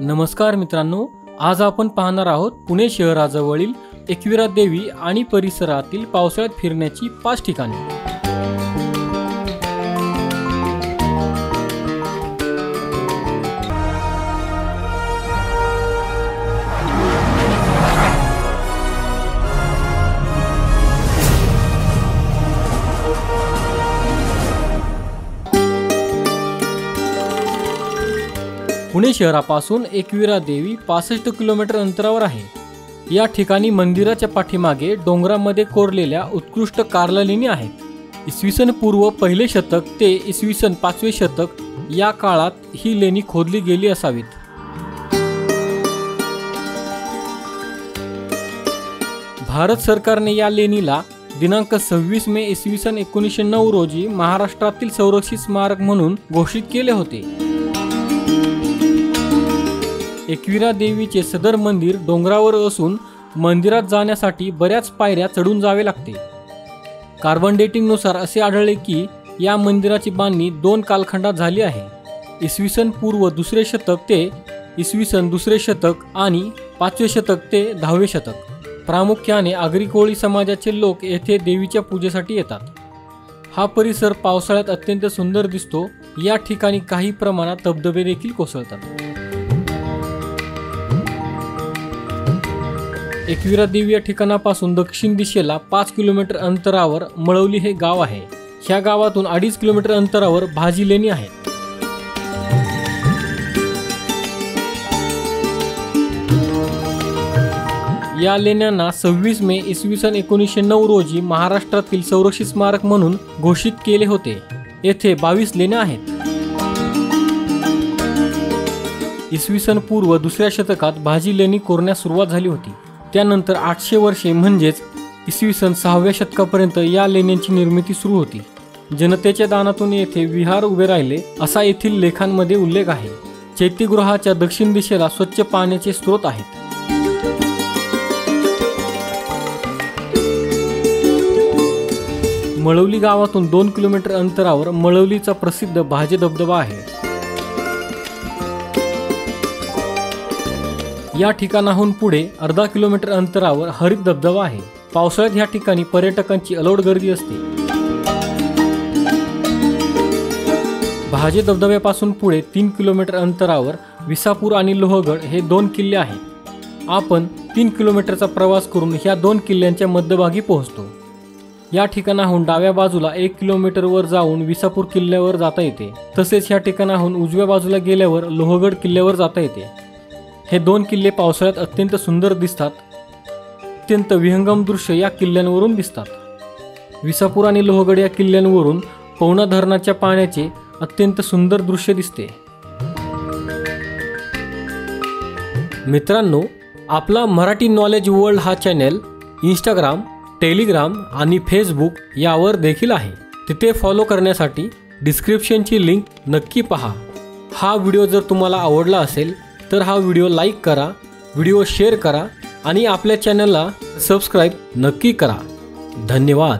नमस्कार मित्रांनो, आज आपण पाहणार आहोत पुणे शहराजवळील एकविरा देवी आणि परिसरातील पावसाळ्यात फिरण्याची 5 ठिकाणे। पुणे शहरापासून एकविरा देवी 65 किलोमीटर अंतरावर आहे। या ठिकाणी मंदिराच्या पाठीमागे डोंगरामध्ये कोरलेल्या उत्कृष्ट कारला लेणी आहेत। इसवी सन पूर्व 1 शतक ते इसवी सन 5 शतक या काळात ही लेणी खोदली गेली असावीत। भारत सरकारने या लेणीला दिनांक 26 मे इसवी सन 1909 रोजी महाराष्ट्रातील संरक्षित स्मारक म्हणून घोषित केले होते। एकविरा देवीचे सदर मंदिर डोंगरावर असून मंदिरात जाण्यासाठी बऱ्याच पायऱ्या चढून जावे लागते। कार्बन डेटिंगनुसार असे आढळले की या मंदिराची बांधणी 2 कालखंडात झाली आहे। इसवी सन पूर्व 2 शतक ते इसवी सन 2 शतक आणि 5 शतक ते 10 शतक। प्रामुख्याने आगरी कोळी समाजाचे लोक येथे देवीच्या पूजेसाठी येतात। हा परिसर पावसाळ्यात अत्यंत सुंदर दिसतो। या ठिकाणी काही प्रमाणात धबधबे देखील कोसळतात। एकविरा देवी या ठिकाणापासून दक्षिण दिशेला 5 किलोमीटर अंतरावर मळवली हे गाव आहे। ह्या गावातून 2.5 किलोमीटर अंतरावर भाजी लेणी आहे। या लेण्यांना 26 मे इसवी सन 1909 रोजी महाराष्ट्रातील संरक्षित स्मारक म्हणून घोषित केले होते। येथे 22 लेण्या आहेत। इसवी सन पूर्व 2 शतकात भाजी लेणी कोरण्यास सुरुवात झाली होती। त्यानंतर 800 वर्षे म्हणजेच इसवी सन 6व्या शतकापर्यंत या लेण्यांची निर्मिती सुरू होती। जनतेच्या दानातून येथे विहार उभे राहिले असा येथील लेखांमध्ये उल्लेख आहे। चैत्यगृहाच्या दक्षिण दिशेला स्वच्छ पाण्याचे स्रोत आहेत। मळवली गावातून 2 किलोमीटर अंतरावर मळवलीचा प्रसिद्ध भाजे धबधबा आहे। या ठिकाणाहून पुढे अर्धा किलोमीटर अंतरावर हरित धबधबा आहे। पावसाळ्यात या ठिकाणी पर्यटकांची अलोट गर्दी असते। भाजे धबधब्यापासून पुढे 3 किलोमीटर अंतरावर विसापूर आणि लोहगड हे 2 किल्ले आहेत। आपण 3 किलोमीटरचा प्रवास करून ह्या 2 किल्ल्यांच्या मध्यभागी पोहोचतो। या ठिकाणाहून डाव्या बाजूला 1 किलोमीटरवर जाऊन विसापूर किल्ल्यावर जाता येते। तसेच ह्या ठिकाणाहून उजव्या बाजूला गेल्यावर लोहगड किल्ल्यावर जाता येते। हे 2 किल्ले पावसाळ्यात अत्यंत सुंदर दिसतात। अत्यंत विहंगम दृश्य या किल्ल्यांवरून दिसतात। विसापूर आणि लोहगड या किल्ल्यांवरून पवना धरणाच्या पाण्याचे अत्यंत सुंदर दृश्य दिसते। मित्रांनो, आपला मराठी नॉलेज वर्ल्ड हा चॅनल इंस्टाग्राम, टेलिग्राम आणि फेसबुक यावर देखील आहे। तिथे फॉलो करण्यासाठी डिस्क्रिप्शनची लिंक नक्की पहा। हा व्हिडिओ जर तुम्हाला आवडला असेल तर हा व्हिडिओ लाईक करा, व्हिडिओ शेअर करा आणि आपल्या चॅनलला सबस्क्राईब नक्की करा। धन्यवाद।